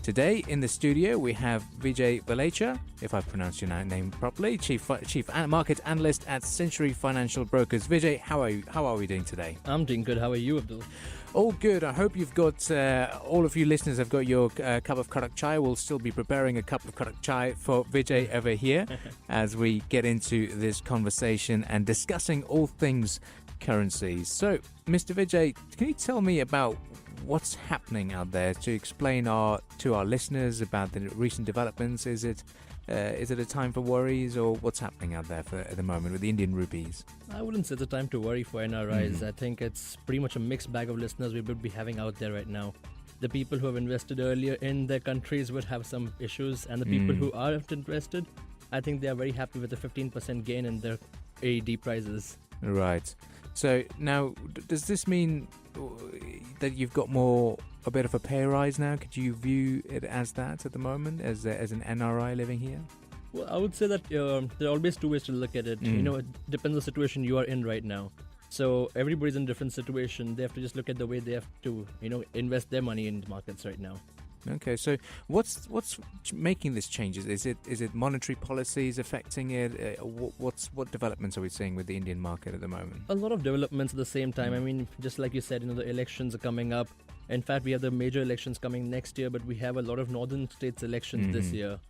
Today in the studio we have Vijay Valecha, if I pronounced your name properly, Chief Market Analyst at Century Financial Brokers. Vijay, how are we doing today? I'm doing good. How are you, Abdul? All good. I hope you've got, all of you listeners have got your cup of Karak chai. We'll still be preparing a cup of Karak chai for Vijay over here as we get into this conversation and discussing all things currencies. So, Mr. Vijay, can you tell me about what's happening out there to explain to our listeners about the recent developments? Is it a time for worries, or what's happening out there at the moment with the Indian rupees? I wouldn't say it's a time to worry for NRIs. I think it's pretty much a mixed bag of listeners we would be having out there right now. The people who have invested earlier in their countries would have some issues, and the people who aren't interested, I think they are very happy with the 15% gain in their AED prices. Right. So now, does this mean that you've got a bit of a pay rise now? Could you view it as that at the moment, as an NRI living here? Well, I would say that there are always two ways to look at it. It depends on the situation you are in right now. So everybody's in a different situation. They have to just look at the way they have to, invest their money in the markets right now. Okay, so what's making this changes? Is it monetary policies affecting it? What developments are we seeing with the Indian market at the moment? A lot of developments at the same time. I mean, just like you said, the elections are coming up. In fact, we have the major elections coming next year, but we have a lot of northern states elections this year.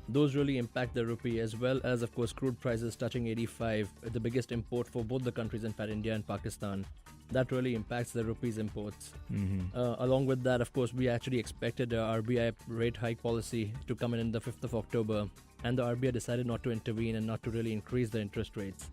Those really impact the rupee, as well as, of course, crude prices touching 85, the biggest import for both the countries, in fact, India and Pakistan. That really impacts the rupee's imports. Along with that, of course, we actually expected a RBI rate hike policy to come in the 5th of October, and the RBI decided not to intervene and not to really increase the interest rates.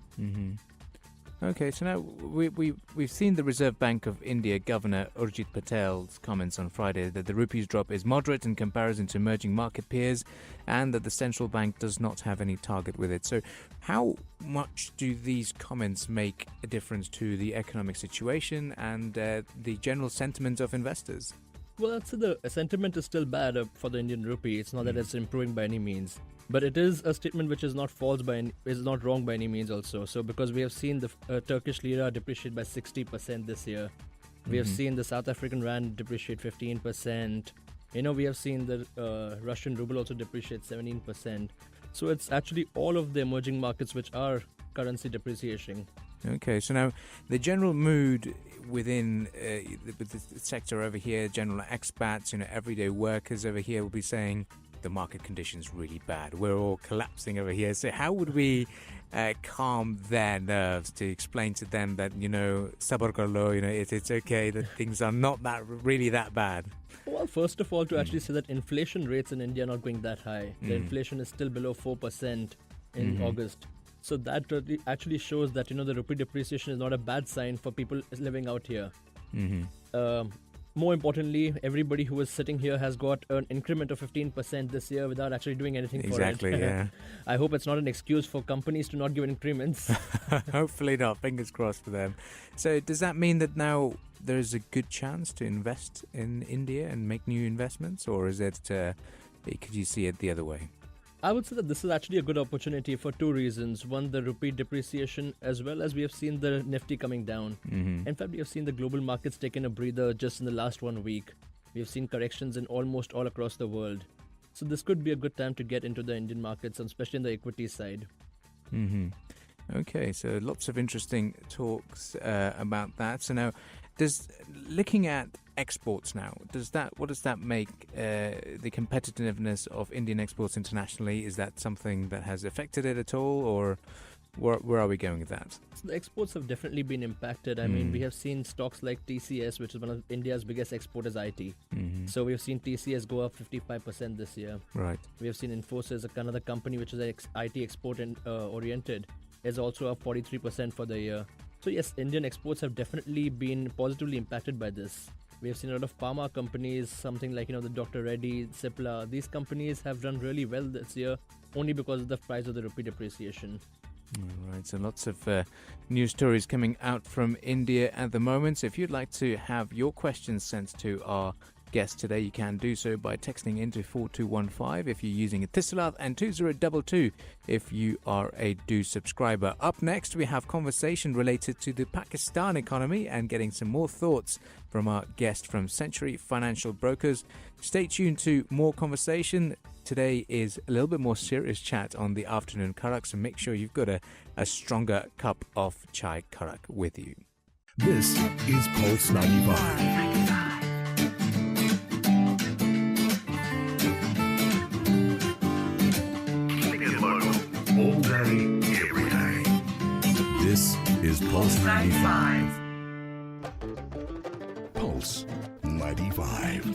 Okay, so now we've seen the Reserve Bank of India Governor Urjit Patel's comments on Friday that the rupee's drop is moderate in comparison to emerging market peers, and that the central bank does not have any target with it. So how much do these comments make a difference to the economic situation and the general sentiment of investors? Well, I'd say the sentiment is still bad for the Indian rupee. It's not that it's improving by any means. But it is a statement which is not not wrong by any means also. So because we have seen the Turkish lira depreciate by 60% this year. We have seen the South African rand depreciate 15%. We have seen the Russian ruble also depreciate 17%. So it's actually all of the emerging markets which are currency depreciating. Okay, so now the general mood within the sector over here, general expats, everyday workers over here will be saying the market conditions really bad. We're all collapsing over here. So how would we calm their nerves to explain to them that, sabar kar lo, it's okay, that things are not really that bad? Well, first of all, to actually say that inflation rates in India are not going that high. The inflation is still below 4% in August. So that actually shows that, the rupee depreciation is not a bad sign for people living out here. More importantly, everybody who is sitting here has got an increment of 15% this year without actually doing anything for it. Exactly, yeah. I hope it's not an excuse for companies to not give increments. Hopefully not. Fingers crossed for them. So does that mean that now there's a good chance to invest in India and make new investments? Or is it, could you see it the other way? I would say that this is actually a good opportunity for two reasons. One, the rupee depreciation, as well as we have seen the Nifty coming down. In fact, we have seen the global markets taking a breather just in the last 1 week. We have seen corrections in almost all across the world. So this could be a good time to get into the Indian markets, especially in the equity side. Okay, so lots of interesting talks about that. So now, looking at exports now, what does that make the competitiveness of Indian exports internationally? Is that something that has affected it at all, or where are we going with that? So the exports have definitely been impacted. I mean, we have seen stocks like TCS, which is one of India's biggest exporters, IT. So we have seen TCS go up 55% this year. Right. We have seen Infosys, another company which is IT export oriented, is also up 43% for the year. So yes, Indian exports have definitely been positively impacted by this. We have seen a lot of pharma companies, something like, the Dr. Reddy, Cipla. These companies have done really well this year only because of the price of the rupee depreciation. All right, so lots of news stories coming out from India at the moment. So if you'd like to have your questions sent to our guest today, you can do so by texting into 4215 if you're using a Etisalat, and 2022 if you are a Do subscriber. Up next, we have conversation related to the Pakistan economy and getting some more thoughts from our guest from Century Financial Brokers. Stay tuned to more conversation. Today is a little bit more serious chat on the Afternoon Karak, so make sure you've got a stronger cup of chai karak with you. This is Pulse 95. All day, every day. This is Pulse 95. Pulse 95.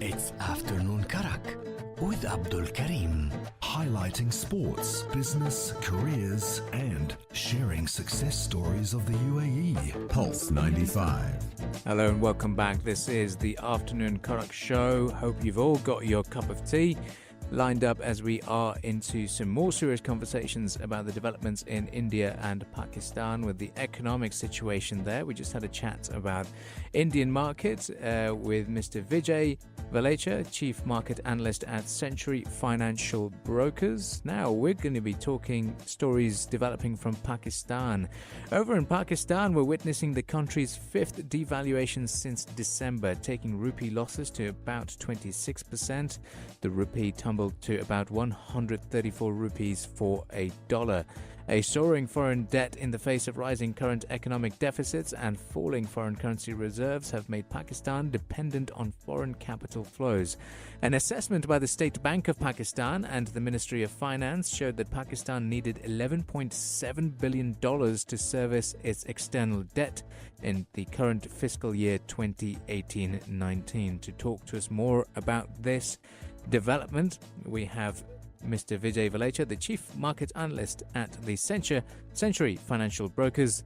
It's Afternoon Karak with Abdul Karim. Highlighting sports, business, careers, and sharing success stories of the UAE. Pulse 95. Hello and welcome back. This is the Afternoon Karak show. Hope you've all got your cup of tea lined up as we are into some more serious conversations about the developments in India and Pakistan with the economic situation there. We just had a chat about Indian markets with Mr. Vijay Valecha, Chief Market Analyst at Century Financial Brokers. Now we're going to be talking stories developing from Pakistan. Over in Pakistan, we're witnessing the country's fifth devaluation since December, taking rupee losses to about 26%. The rupee tumbled to about 134 rupees for a dollar. A soaring foreign debt in the face of rising current economic deficits and falling foreign currency reserves have made Pakistan dependent on foreign capital flows. An assessment by the State Bank of Pakistan and the Ministry of Finance showed that Pakistan needed $11.7 billion to service its external debt in the current fiscal year 2018-19. To talk to us more about this development, we have Mr. Vijay Valecha, the Chief Market Analyst at the Century Financial Brokers.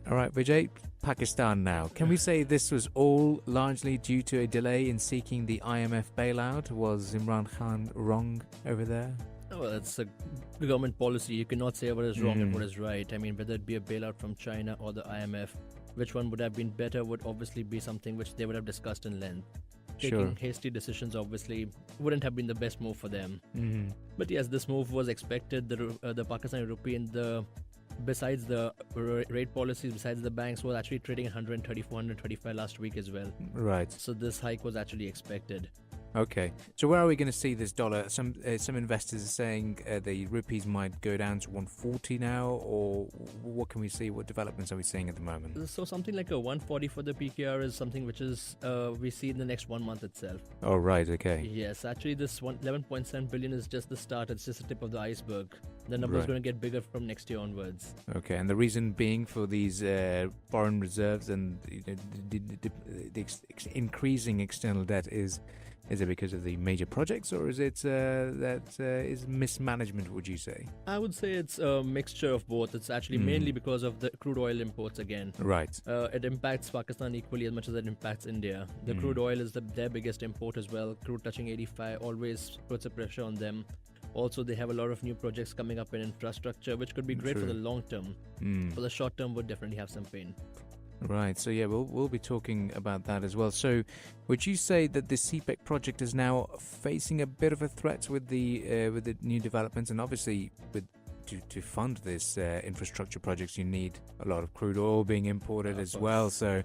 All right, Vijay, Pakistan now. Can we say this was all largely due to a delay in seeking the IMF bailout? Was Imran Khan wrong over there? Well, it's a government policy. You cannot say what is wrong and what is right. I mean, whether it be a bailout from China or the IMF, which one would have been better would obviously be something which they would have discussed in length. Taking hasty decisions obviously wouldn't have been the best move for them. But yes, this move was expected. The Pakistani rupee besides the rate policies, besides the banks, was actually trading 134, 135 last week as well. Right. So this hike was actually expected. Okay. So where are we going to see this dollar? Some investors are saying the rupees might go down to 140 now, or what can we see? What developments are we seeing at the moment? So something like a 140 for the PKR is something which is we see in the next 1 month itself. Oh, right. Okay. Yes, actually this 11.7 billion is just the start. It's just the tip of the iceberg. The number is going to get bigger from next year onwards. Okay, and the reason being for these foreign reserves and the increasing external debt is it because of the major projects, or is it is mismanagement, would you say? I would say it's a mixture of both. It's actually mainly because of the crude oil imports again. Right. It impacts Pakistan equally as much as it impacts India. The crude oil is their biggest import as well. Crude touching 85 always puts a pressure on them. Also, they have a lot of new projects coming up in infrastructure, which could be great for the long term. For the short term, would definitely have some pain. Right. So yeah, we'll be talking about that as well. So, would you say that the CPEC project is now facing a bit of a threat with the new developments, and obviously to fund this infrastructure projects, you need a lot of crude oil being imported as well. So,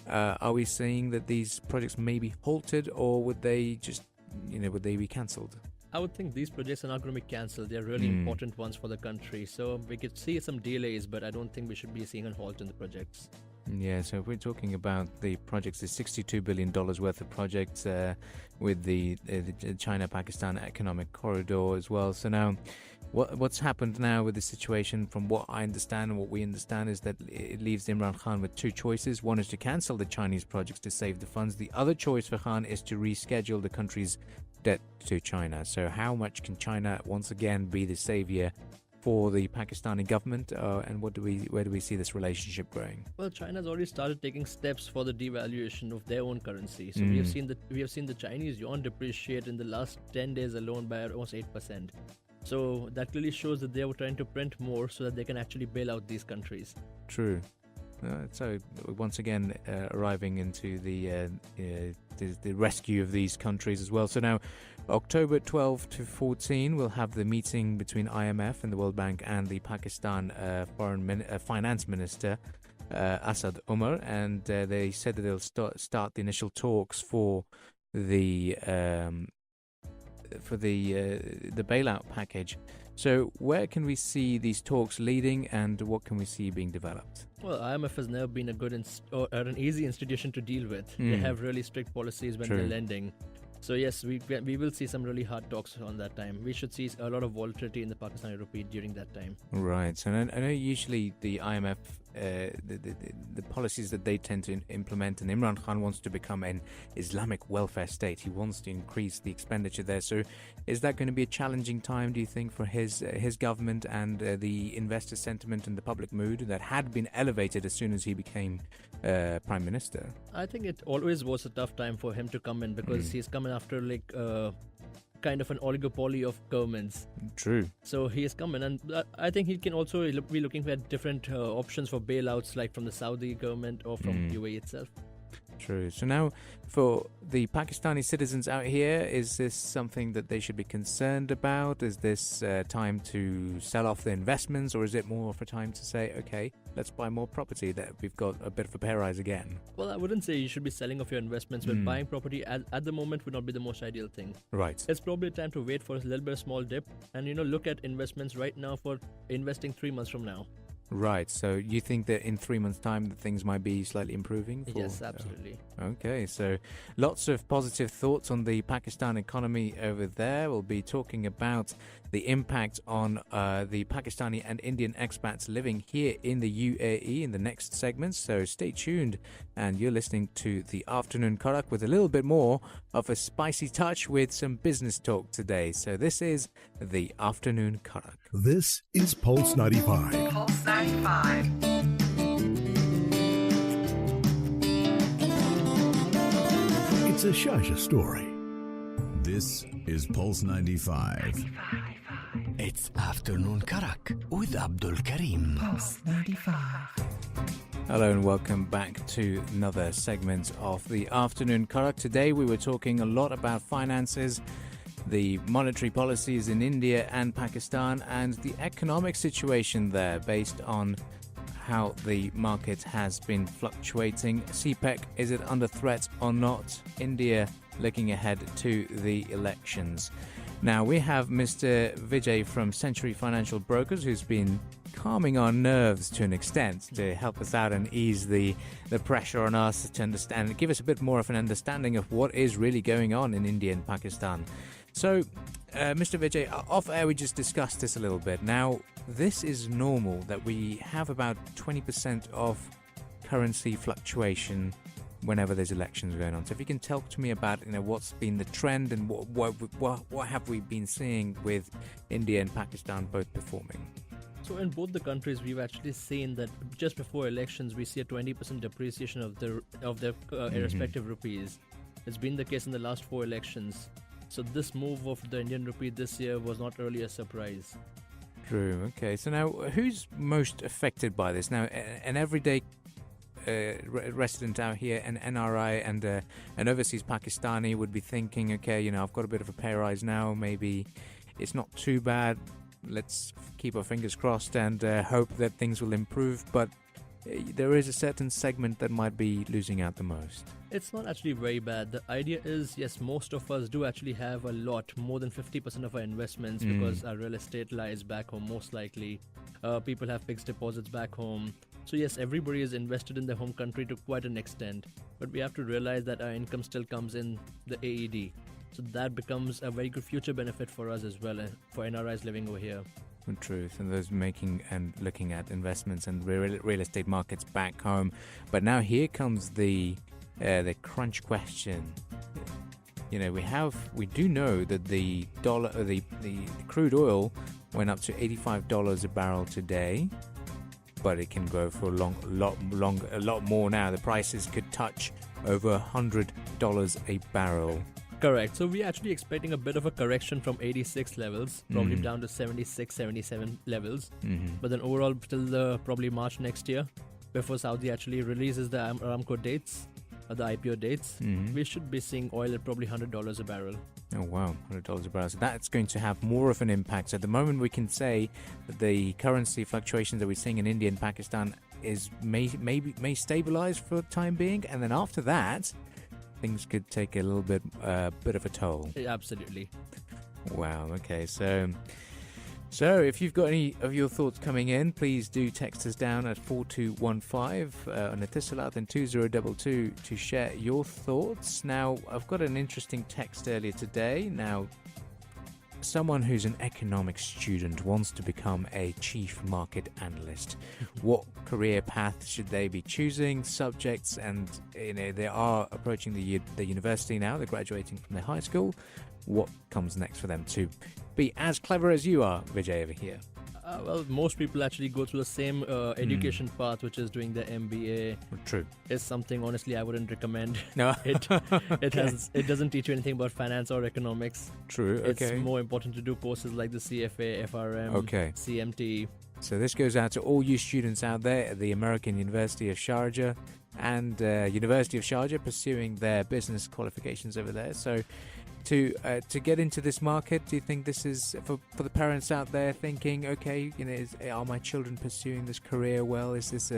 are we seeing that these projects may be halted, or would they just would they be cancelled? I would think these projects are not going to be cancelled. They're really important ones for the country. So we could see some delays, but I don't think we should be seeing a halt in the projects. Yeah, so if we're talking about the projects, the $62 billion worth of projects with the China-Pakistan economic corridor as well. So now, what's happened now with the situation, from what I understand and what we understand, is that it leaves Imran Khan with two choices. One is to cancel the Chinese projects to save the funds. The other choice for Khan is to reschedule the country's debt to China. So how much can China once again be the savior for the Pakistani government, and where do we see this relationship growing? Well, China's already started taking steps for the devaluation of their own currency. So we have seen the Chinese yuan depreciate in the last 10 days alone by almost 8%. So that clearly shows that they were trying to print more so that they can actually bail out these countries. True. So once again, arriving into the rescue of these countries as well. So now, October 12 to 14, we'll have the meeting between IMF and the World Bank and the Pakistan finance minister, Asad Umar, and they said that they'll start the initial talks for the bailout package. So where can we see these talks leading, and what can we see being developed? Well, IMF has never been a good or an easy institution to deal with. They have really strict policies when they're lending. So yes, we will see some really hard talks on that time. We should see a lot of volatility in the Pakistani rupee during that time. Right. So I know usually the IMF, the policies that they tend to implement, and Imran Khan wants to become an Islamic welfare state. He wants to increase the expenditure there. So is that going to be a challenging time, do you think, for his government and the investor sentiment and the public mood that had been elevated as soon as he became Prime Minister? I think it always was a tough time for him to come in because he's coming after kind of an oligopoly of governments. True. So he is coming, and I think he can also be looking at different options for bailouts, like from the Saudi government or from UAE itself. True. So now, for the Pakistani citizens out here, is this something that they should be concerned about? Is this time to sell off their investments, or is it more of a time to say, okay, let's buy more property, that we've got a bit of a pay rise again? Well, I wouldn't say you should be selling off your investments, but buying property at the moment would not be the most ideal thing. Right. It's probably time to wait for a little bit of small dip and, look at investments right now for investing 3 months from now. Right, so you think that in 3 months' time that things might be slightly improving? Yes, absolutely. Okay, so lots of positive thoughts on the Pakistan economy over there. We'll be talking about the impact on the Pakistani and Indian expats living here in the UAE in the next segment. So stay tuned, and you're listening to the Afternoon Karak with a little bit more of a spicy touch with some business talk today. So this is the Afternoon Karak. This is Pulse 95. Pulse 95. It's a Shasha story. This is Pulse 95. It's Afternoon Karak with Abdul Karim. Pulse 95. Hello and welcome back to another segment of the Afternoon Karak. Today we were talking a lot about finances, the monetary policies in India and Pakistan, and the economic situation there based on how the market has been fluctuating. CPEC, is it under threat or not? India looking ahead to the elections. Now we have Mr. Vijay from Century Financial Brokers, who's been calming our nerves to an extent to help us out and ease the pressure on us to understand and give us a bit more of an understanding of what is really going on in India and Pakistan. So, Mr. Vijay, off air we just discussed this a little bit. Now, this is normal that we have about 20% of currency fluctuation whenever there's elections going on. So if you can talk to me about what's been the trend and what have we been seeing with India and Pakistan both performing? So in both the countries, we've actually seen that just before elections, we see a 20% depreciation of their respective rupees. It's been the case in the last 4 elections. So this move of the Indian rupee this year was not really a surprise. True. Okay. So now, who's most affected by this? Now, an everyday resident out here, an NRI and an overseas Pakistani would be thinking, okay, I've got a bit of a pay rise now. Maybe it's not too bad. Let's keep our fingers crossed and hope that things will improve. But there is a certain segment that might be losing out the most. It's not actually very bad. The idea is, yes, most of us do actually have a lot, more than 50% of our investments because our real estate lies back home most likely. People have fixed deposits back home. So yes, everybody is invested in their home country to quite an extent. But we have to realize that our income still comes in the AED. So that becomes a very good future benefit for us as well, for NRIs living over here. The truth, and those making and looking at investments and real estate markets back home. But now here comes the crunch question. We do know that the crude oil went up to $85 a barrel today, but it can go for a lot more now. The prices could touch over $100 a barrel. Correct. So we're actually expecting a bit of a correction from 86 levels, probably down to 76, 77 levels. But then overall, till probably March next year, before Saudi actually releases the Aramco dates, the IPO dates, we should be seeing oil at probably $100 a barrel. Oh wow, $100 a barrel. So that's going to have more of an impact. So at the moment, we can say that the currency fluctuations that we're seeing in India and Pakistan may stabilize for the time being, and then after that, things could take a little bit of a toll. Yeah, absolutely. Wow. Okay. So if you've got any of your thoughts coming in, please do text us down at 4215 on Etisalat and 2022 to share your thoughts. Now, I've got an interesting text earlier today. Now, someone who's an economics student wants to become a chief market analyst. What career path should they be choosing? Subjects, and they are approaching the university now. They're graduating from their high school. What comes next for them to be as clever as you are, Vijay, over here? Well, most people actually go through the same education path, which is doing the MBA. True. Is something honestly I wouldn't recommend. No. It doesn't teach you anything about finance or economics. True. Okay. It's more important to do courses like the CFA, FRM, CMT. So this goes out to all you students out there at the American University of Sharjah and University of Sharjah pursuing their business qualifications over there. So to get into this market, do you think this is for the parents out there thinking, okay, are my children pursuing this career well? Is this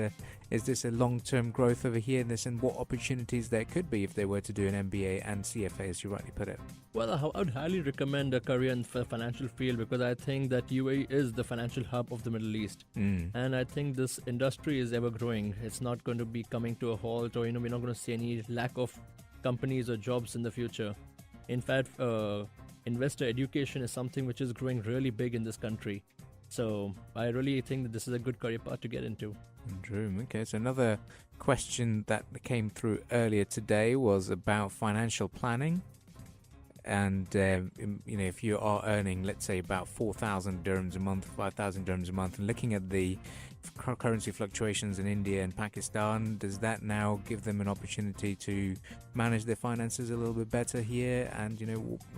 a long-term growth over here? And what opportunities there could be if they were to do an MBA and CFA, as you rightly put it? Well, I would highly recommend a career in the financial field, because I think that UAE is the financial hub of the Middle East. And I think this industry is ever growing. It's not going to be coming to a halt, or we're not going to see any lack of companies or jobs in the future. In fact, investor education is something which is growing really big in this country. So I really think that this is a good career path to get into. True. Okay, so another question that came through earlier today was about financial planning. And, if you are earning, let's say, about 4,000 dirhams a month, 5,000 dirhams a month, and looking at the currency fluctuations in India and Pakistan, does that now give them an opportunity to manage their finances a little bit better here? And,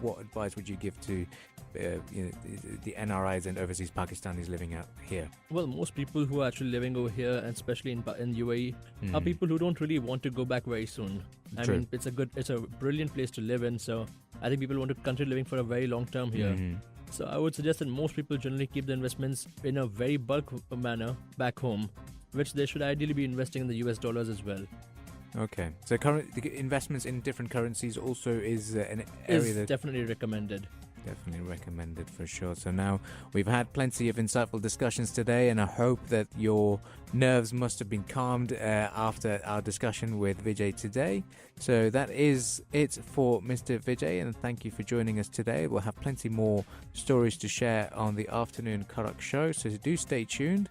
what advice would you give to the NRIs and overseas Pakistanis living out here? Well, most people who are actually living over here, and especially in UAE, are people who don't really want to go back very soon. I mean, it's a brilliant place to live in, so I think people want to continue living for a very long term here. So I would suggest that most people generally keep their investments in a very bulk manner back home, which they should ideally be investing in the US dollars as well. Okay, so the investments in different currencies also is an area that definitely recommended. Definitely recommended for sure. So now we've had plenty of insightful discussions today, and I hope that your nerves must have been calmed after our discussion with Vijay today. So that is it for Mr. Vijay, and thank you for joining us today. We'll have plenty more stories to share on the Afternoon Karak show, so do stay tuned.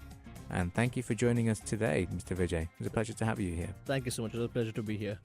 And thank you for joining us today, Mr. Vijay. It was a pleasure to have you here. Thank you so much. It was a pleasure to be here.